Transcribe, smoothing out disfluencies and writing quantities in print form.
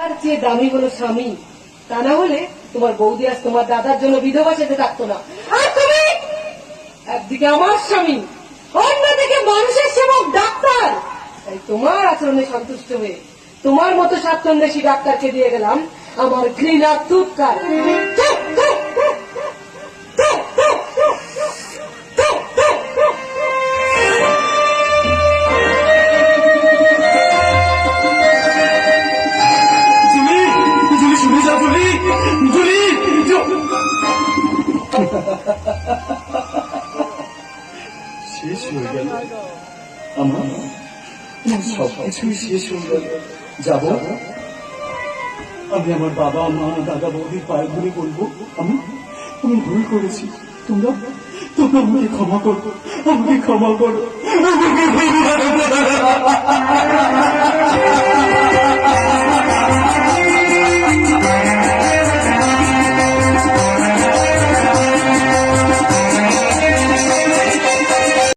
তার চেয়ে দামি হলো স্বামী, তা না হলে তোমার বৌদি আজ তোমার দাদার জন্য বিধবা সেজে থাকতো না। আর তুমি একদিকে আমার স্বামী, অন্যদিকে মানুষের সেবক ডাক্তার। তাই তোমার আচরণে সন্তুষ্ট হয়ে তোমার মতো স্বাচ্ছন্দ্বেষী ডাক্তারকে দিয়ে গেলাম আমার ঘৃণার তুৎকার। শেষ হয়ে গেল আমার সবকিছুই শেষ হয়ে গেল। যাব আমি আমার বাবা মা দাদা বৌদির পায়ে ধরে বলবো আমি ভুল করেছি, তোমরা তোমরা আমাকে ক্ষমা করো, আমাকে ক্ষমা করো, আমাকে ক্ষমা করো।